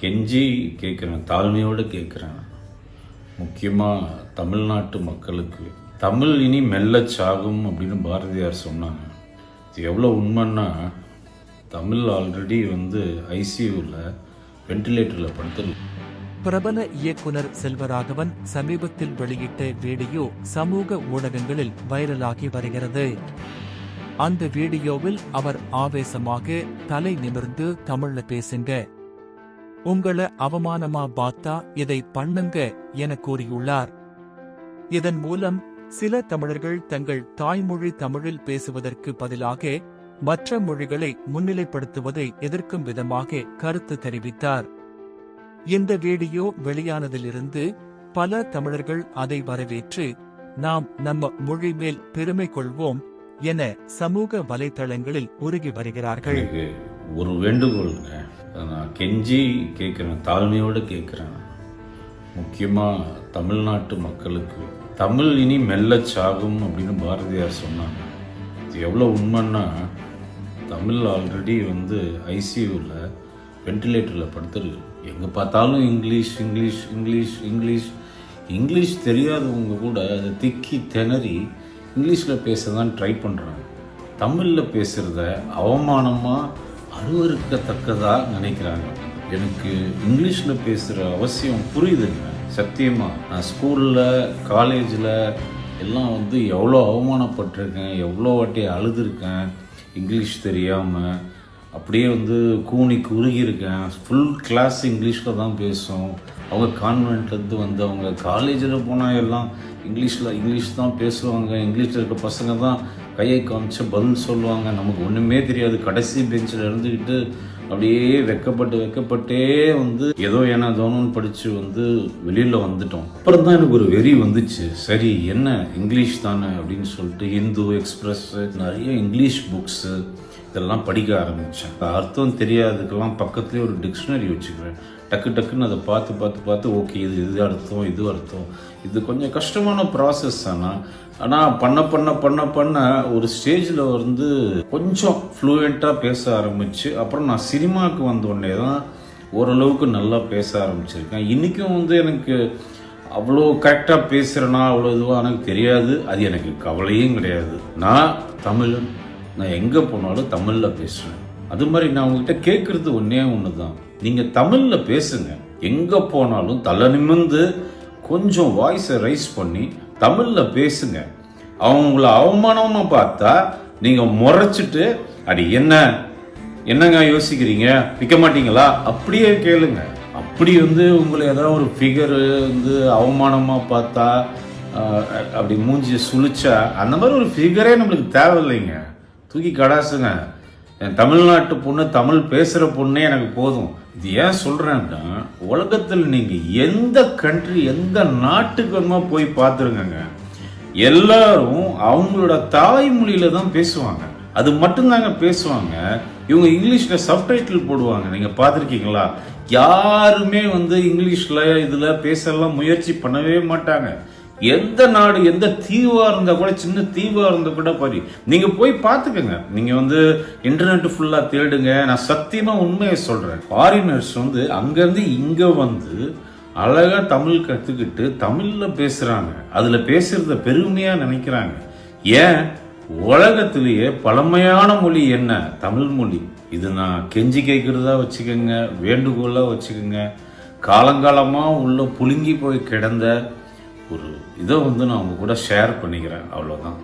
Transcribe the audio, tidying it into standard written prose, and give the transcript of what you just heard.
கெஞ்சி கேட்குறேன், தாழ்மையோடு கேட்குறேன். முக்கியமாக தமிழ்நாட்டு மக்களுக்கு தமிழ் இனி மெல்லச் சாகும் அப்படின்னு பாரதியார் சொன்னாங்க. இது எவ்வளோ உண்மைன்னா, தமிழ் ஆல்ரெடி ஐசியூவில் வென்டிலேட்டரில் படுத்துருக்கு. பிரபல இயக்குனர் செல்வராகவன் சமீபத்தில் வெளியிட்ட வீடியோ சமூக ஊடகங்களில் வைரலாகி வருகிறது. அந்த வீடியோவில் அவர் ஆவேசமாக தலை நிமிர்ந்து தமிழ்ல பேசுங்க, உங்கள அவமானமா பார்த்தா இதை பண்ணுங்க என கூறியுள்ளார். இதன் மூலம் சில தமிழர்கள் தங்கள் தாய்மொழி தமிழில் பேசுவதற்கு பதிலாக மற்ற மொழிகளை முன்னிலைப்படுத்துவதை எதிர்க்கும் விதமாக கருத்து தெரிவித்தார். இந்த வீடியோ வெளியானதிலிருந்து பல தமிழர்கள் அதை வரவேற்று, நாம் நம்ம மொழி மேல் பெருமை கொள்வோம் என சமூக வலைதளங்களில் உருகி வருகிறார்கள். ஒரு வேண்டுகோளுங்க, நான் கெஞ்சி கேட்குறேன், தாழ்மையோடு கேட்குறேன். முக்கியமாக தமிழ்நாட்டு மக்களுக்கு தமிழ் இனி மெல்லச் சாகும் அப்படின்னு பாரதியார் சொன்னாங்க. இது எவ்வளோ உண்மைன்னா, தமிழ் ஆல்ரெடி ஐசியூவில் வென்டிலேட்டரில் படுத்துருக்கு. எங்கே பார்த்தாலும் English English English English English தெரியாதவங்க கூட அதை திக்கி திணறி இங்கிலீஷில் பேச தான் ட்ரை பண்ணுறாங்க. தமிழில் பேசுகிறத அவமானமாக அருவருக்கத்தக்கதாக நினைக்கிறாங்க. எனக்கு இங்கிலீஷில் பேசுகிற அவசியம் புரியுதுங்க, சத்தியமாக. நான் ஸ்கூலில் காலேஜில் எல்லாம் எவ்வளோ அவமானப்பட்டிருக்கேன், எவ்வளோ வாட்டி அழுதுருக்கேன் இங்கிலீஷ் தெரியாமல். அப்படியே கூனி குறுகியிருக்கேன். ஃபுல் கிளாஸ் இங்கிலீஷில் தான் பேசும். அவங்க கான்வென்ட்லேருந்து அவங்க காலேஜில் போனால் எல்லாம் இங்கிலீஷ் தான் பேசுவாங்க. இங்கிலீஷில் இருக்க பசங்க தான் கையை காமிச்சு பதில் சொல்லுவாங்க. நமக்கு ஒன்றுமே தெரியாது. கடைசி பெஞ்சில் இருந்துக்கிட்டு அப்படியே வெக்கப்பட்டே ஏதோ ஏன்னா தோணுன்னு படித்து வெளியில் வந்துட்டோம். அப்புறம் தான் எனக்கு ஒரு வெறி வந்துச்சு. சரி, என்ன இங்கிலீஷ் தானே அப்படின்னு சொல்லிட்டு ஹிந்து எக்ஸ்பிரஸ் நிறைய இங்கிலீஷ் புக்ஸு இதெல்லாம் படிக்க ஆரம்பித்தேன். அர்த்தம் தெரியாததுக்கெல்லாம் பக்கத்துலேயே ஒரு டிக்ஷனரி வச்சுக்குவேன். டக்குன்னு அதை பார்த்து ஓகே, இது அர்த்தம். இது கொஞ்சம் கஷ்டமான ப்ராசஸ். ஆனால் பண்ண ஒரு ஸ்டேஜில் கொஞ்சம் ஃப்ளூயண்ட்டாக பேச ஆரம்பிச்சு, அப்புறம் நான் சினிமாவுக்கு வந்தோடனே தான் ஓரளவுக்கு நல்லா பேச ஆரம்பிச்சிருக்கேன். இன்றைக்கும் எனக்கு அவ்வளோ கரெக்டாக பேசுகிறேன்னா அவ்வளோ இதுவாக எனக்கு தெரியாது. அது எனக்கு கவலையும் கிடையாது. நான் தமிழன், நான் எங்கே போனாலும் தமிழில் பேசுவேன். அது மாதிரி நான் உங்ககிட்ட கேட்குறது ஒன்று தான், நீங்கள் தமிழில் பேசுங்க. எங்கே போனாலும் தலை நிமிர்ந்து கொஞ்சம் வாய்ஸை ரைஸ் பண்ணி தமிழில் பேசுங்க. அவங்கள அவமானமாக பார்த்தா நீங்கள் முறைச்சிட்டு, அடி என்னங்க யோசிக்கிறீங்க, விற்க மாட்டீங்களா அப்படியே கேளுங்க. அப்படி உங்களை ஏதாவது ஒரு ஃபிகரு அவமானமாக பார்த்தா அப்படி மூஞ்சியை சுழிச்சா, அந்த மாதிரி ஒரு ஃபிகரே நம்மளுக்கு தேவையில்லைங்க. தூக்கி கடாசுங்க. என் தமிழ்நாட்டு பொண்ணு, தமிழ் பேசுகிற பொண்ணே எனக்கு போதும். இது ஏன் சொல்கிறேன்னா, உலகத்தில் நீங்கள் எந்த கண்ட்ரி எந்த நாட்டுக்கு வேணுமா போய் பார்த்துருங்க, எல்லாரும் அவங்களோட தாய்மொழியில தான் பேசுவாங்க. அது மட்டும்தாங்க பேசுவாங்க. இவங்க இங்கிலீஷில் சப்டைட்டில் போடுவாங்க. நீங்கள் பார்த்துருக்கீங்களா? யாருமே இங்கிலீஷில் இதில் பேசலாம் முயற்சி பண்ணவே மாட்டாங்க. எந்த நாடு எந்த தீவா இருந்தா கூட, சின்ன தீவா இருந்தா கூட பாரு, நீங்க போய் பார்த்துக்கங்க. நீங்க இன்டர்நெட் ஃபுல்லா தேடுங்க. நான் சத்தியமா உண்மையை சொல்றேன். ஃபாரினர்ஸ் அங்கிருந்து இங்க அழகா தமிழ் கத்துக்கிட்டு தமிழ்ல பேசுறாங்க. அதுல பேசுறத பெருமையா நினைக்கிறாங்க. ஏன்? உலகத்திலேயே பழமையான மொழி என்ன? தமிழ் மொழி. இது நான் கெஞ்சி கேட்கறதா வச்சுக்கோங்க, வேண்டுகோளா வச்சுக்கோங்க. காலங்காலமா உள்ள புழுங்கி போய் கிடந்த ஒரு இதை நான் உங்க கூட ஷேர் பண்ணிக்கிறேன். அவ்வளோதான்.